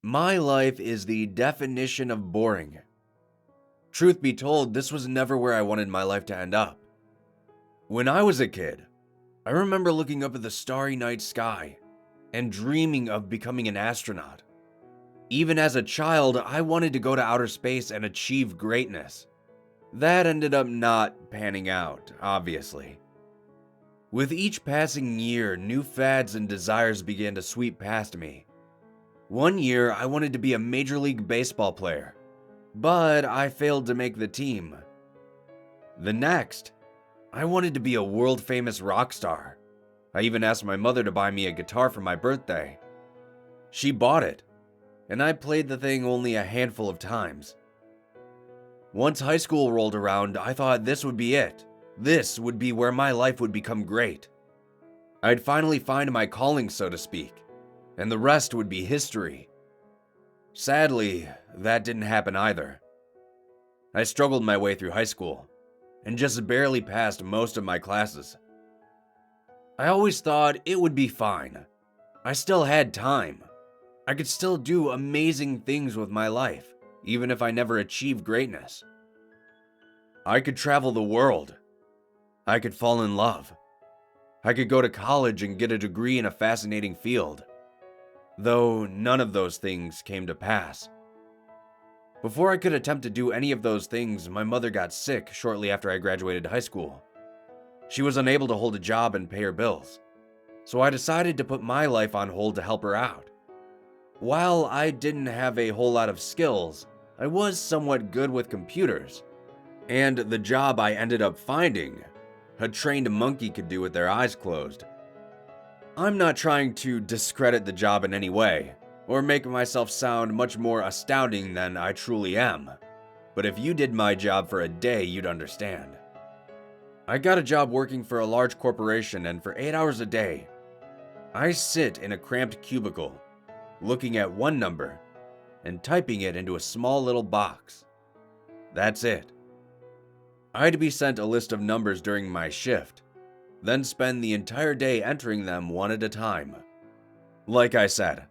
My life is the definition of boring. Truth be told, this was never where I wanted my life to end up. When I was a kid, I remember looking up at the starry night sky and dreaming of becoming an astronaut. Even as a child, I wanted to go to outer space and achieve greatness. That ended up not panning out, obviously. With each passing year, new fads and desires began to sweep past me. One year, I wanted to be a Major League Baseball player, but I failed to make the team. The next, I wanted to be a world-famous rock star. I even asked my mother to buy me a guitar for my birthday. She bought it, and I played the thing only a handful of times. Once high school rolled around, I thought this would be it. This would be where my life would become great. I'd finally find my calling, so to speak, and the rest would be history. Sadly, that didn't happen either. I struggled my way through high school, and just barely passed most of my classes. I always thought it would be fine. I still had time. I could still do amazing things with my life, even if I never achieved greatness. I could travel the world. I could fall in love. I could go to college and get a degree in a fascinating field. Though none of those things came to pass. Before I could attempt to do any of those things, my mother got sick shortly after I graduated high school. She was unable to hold a job and pay her bills, so I decided to put my life on hold to help her out. While I didn't have a whole lot of skills, I was somewhat good with computers, and the job I ended up finding, a trained monkey could do with their eyes closed. I'm not trying to discredit the job in any way, or make myself sound much more astounding than I truly am, but if you did my job for a day, you'd understand. I got a job working for a large corporation, and for 8 hours a day, I sit in a cramped cubicle, looking at one number and typing it into a small little box. That's it. I'd be sent a list of numbers during my shift, then spend the entire day entering them one at a time. Like I said,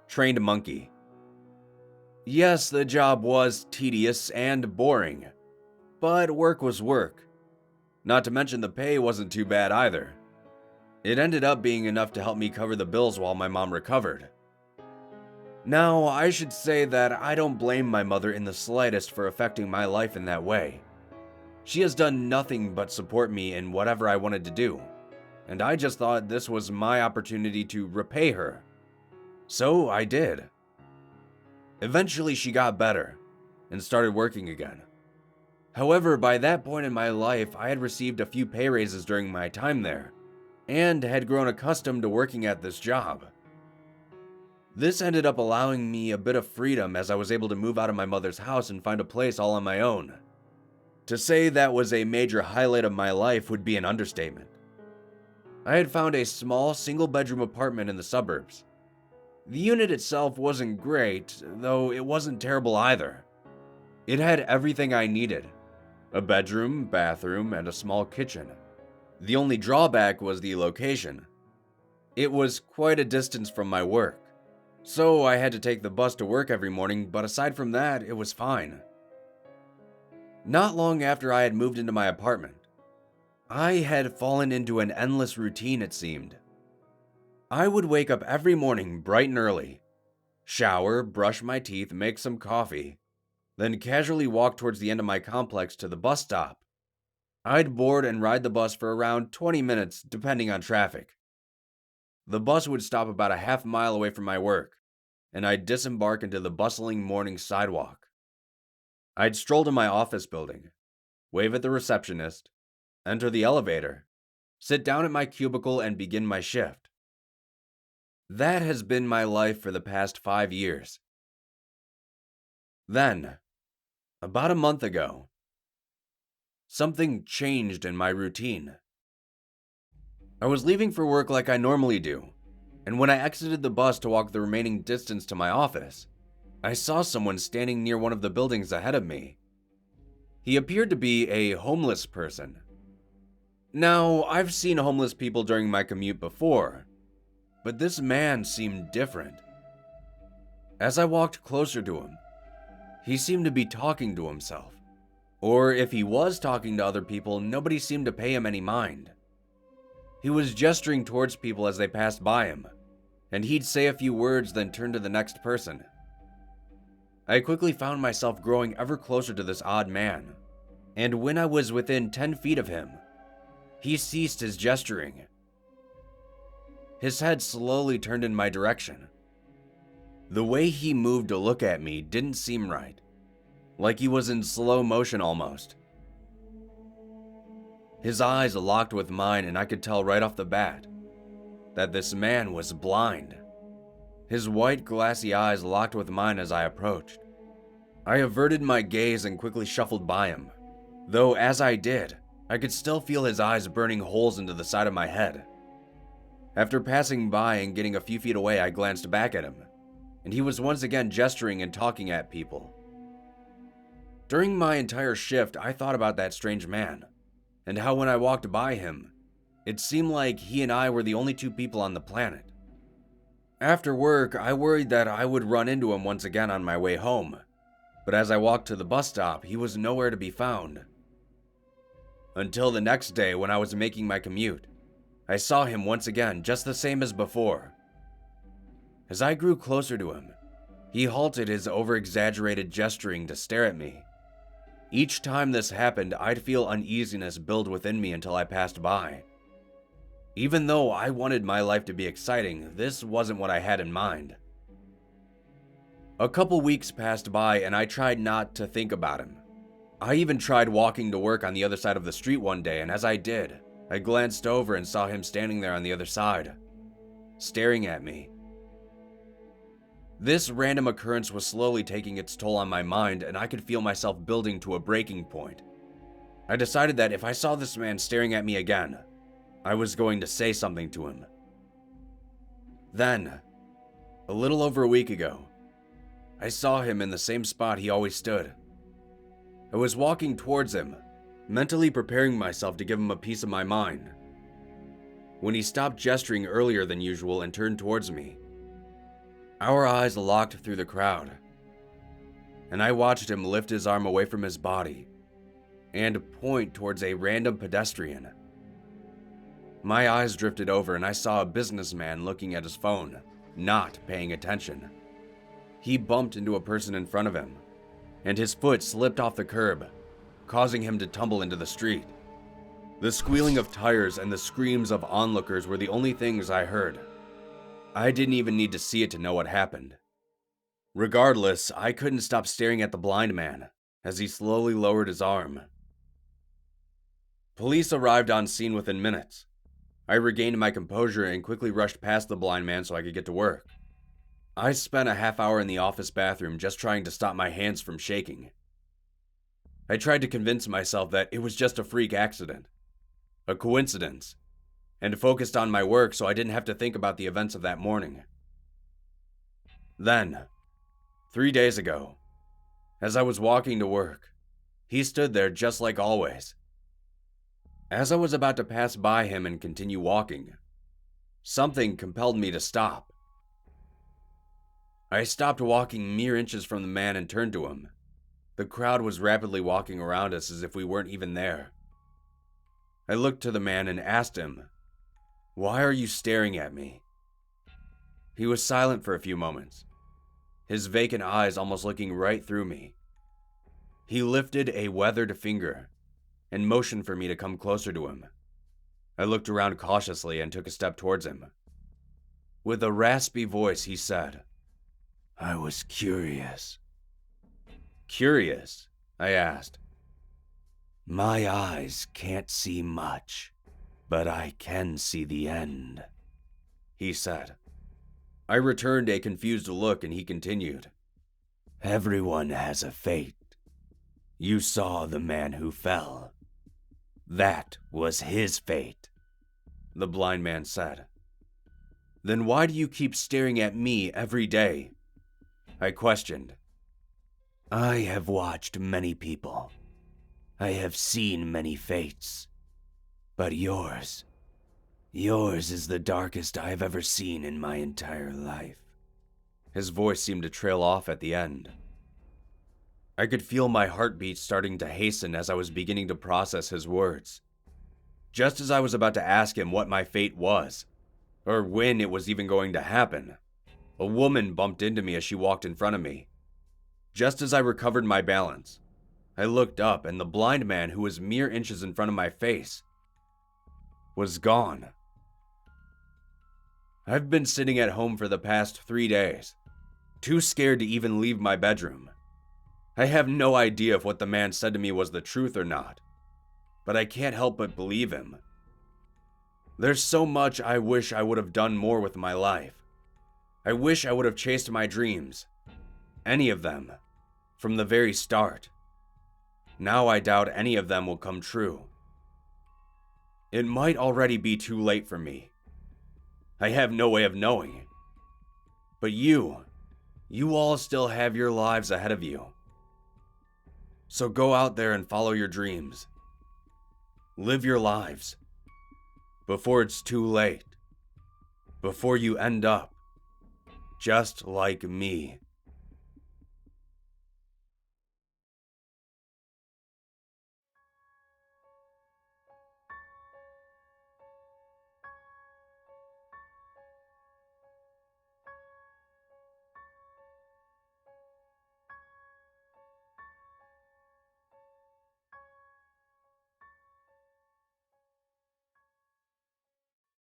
trained monkey. Yes, the job was tedious and boring, but work was work. Not to mention the pay wasn't too bad either. It ended up being enough to help me cover the bills while my mom recovered. Now, I should say that I don't blame my mother in the slightest for affecting my life in that way. She has done nothing but support me in whatever I wanted to do, and I just thought this was my opportunity to repay her. So I did. Eventually she got better and started working again. However, by that point in my life, I had received a few pay raises during my time there, and had grown accustomed to working at this job. This ended up allowing me a bit of freedom as I was able to move out of my mother's house and find a place all on my own. To say that was a major highlight of my life would be an understatement. I had found a small single-bedroom apartment in the suburbs. The unit itself wasn't great, though it wasn't terrible either. It had everything I needed: a bedroom, bathroom, and a small kitchen. The only drawback was the location. It was quite a distance from my work, so I had to take the bus to work every morning, but aside from that, it was fine. Not long after I had moved into my apartment, I had fallen into an endless routine, it seemed. I would wake up every morning bright and early, shower, brush my teeth, make some coffee, then casually walk towards the end of my complex to the bus stop. I'd board and ride the bus for around 20 minutes, depending on traffic. The bus would stop about a half mile away from my work, and I'd disembark into the bustling morning sidewalk. I'd stroll to my office building, wave at the receptionist, enter the elevator, sit down at my cubicle, and begin my shift. That has been my life for the past 5 years. Then, about a month ago, something changed in my routine. I was leaving for work like I normally do, and when I exited the bus to walk the remaining distance to my office, I saw someone standing near one of the buildings ahead of me. He appeared to be a homeless person. Now, I've seen homeless people during my commute before, but this man seemed different. As I walked closer to him, he seemed to be talking to himself. Or if he was talking to other people, nobody seemed to pay him any mind. He was gesturing towards people as they passed by him, and he'd say a few words then turn to the next person. I quickly found myself growing ever closer to this odd man, and when I was within 10 feet of him, he ceased his gesturing. His head slowly turned in my direction. The way he moved to look at me didn't seem right, like he was in slow motion almost. His eyes locked with mine, and I could tell right off the bat that this man was blind. His white, glassy eyes locked with mine as I approached. I averted my gaze and quickly shuffled by him, though as I did, I could still feel his eyes burning holes into the side of my head. After passing by and getting a few feet away, I glanced back at him, and he was once again gesturing and talking at people. During my entire shift, I thought about that strange man, and how when I walked by him, it seemed like he and I were the only two people on the planet. After work, I worried that I would run into him once again on my way home, but as I walked to the bus stop, he was nowhere to be found. Until the next day when I was making my commute, I saw him once again, just the same as before. As I grew closer to him, he halted his over-exaggerated gesturing to stare at me. Each time this happened, I'd feel uneasiness build within me until I passed by. Even though I wanted my life to be exciting, this wasn't what I had in mind. A couple weeks passed by and I tried not to think about him. I even tried walking to work on the other side of the street one day, and as I did, I glanced over and saw him standing there on the other side, staring at me. This random occurrence was slowly taking its toll on my mind, and I could feel myself building to a breaking point. I decided that if I saw this man staring at me again, I was going to say something to him. Then, a little over a week ago, I saw him in the same spot he always stood. I was walking towards him, mentally preparing myself to give him a piece of my mind, when he stopped gesturing earlier than usual and turned towards me. Our eyes locked through the crowd, and I watched him lift his arm away from his body and point towards a random pedestrian. My eyes drifted over and I saw a businessman looking at his phone, not paying attention. He bumped into a person in front of him, and his foot slipped off the curb, causing him to tumble into the street. The squealing of tires and the screams of onlookers were the only things I heard. I didn't even need to see it to know what happened. Regardless, I couldn't stop staring at the blind man as he slowly lowered his arm. Police arrived on scene within minutes. I regained my composure and quickly rushed past the blind man so I could get to work. I spent a half hour in the office bathroom just trying to stop my hands from shaking. I tried to convince myself that it was just a freak accident, a coincidence, and focused on my work so I didn't have to think about the events of that morning. Then, 3 days ago, as I was walking to work, he stood there just like always. As I was about to pass by him and continue walking, something compelled me to stop. I stopped walking mere inches from the man and turned to him. The crowd was rapidly walking around us as if we weren't even there. I looked to the man and asked him, "Why are you staring at me?" He was silent for a few moments, his vacant eyes almost looking right through me. He lifted a weathered finger and motioned for me to come closer to him. I looked around cautiously and took a step towards him. With a raspy voice, he said, "I was curious." "Curious?" I asked. "My eyes can't see much, but I can see the end," he said. I returned a confused look and he continued, "Everyone has a fate. You saw the man who fell. That was his fate," the blind man said. "Then why do you keep staring at me every day?" I questioned. "I have watched many people. I have seen many fates. But yours is the darkest I have ever seen in my entire life. His voice seemed to trail off at the end. I could feel my heartbeat starting to hasten as I was beginning to process his words. Just as I was about to ask him what my fate was, or when it was even going to happen, a woman bumped into me as she walked in front of me. Just as I recovered my balance, I looked up and the blind man who was mere inches in front of my face was gone. I've been sitting at home for the past 3 days, too scared to even leave my bedroom. I have no idea if what the man said to me was the truth or not, but I can't help but believe him. There's so much I wish I would have done more with my life. I wish I would have chased my dreams, any of them, from the very start. Now I doubt any of them will come true. It might already be too late for me. I have no way of knowing. But you all still have your lives ahead of you. So go out there and follow your dreams. Live your lives. Before it's too late. Before you end up just like me.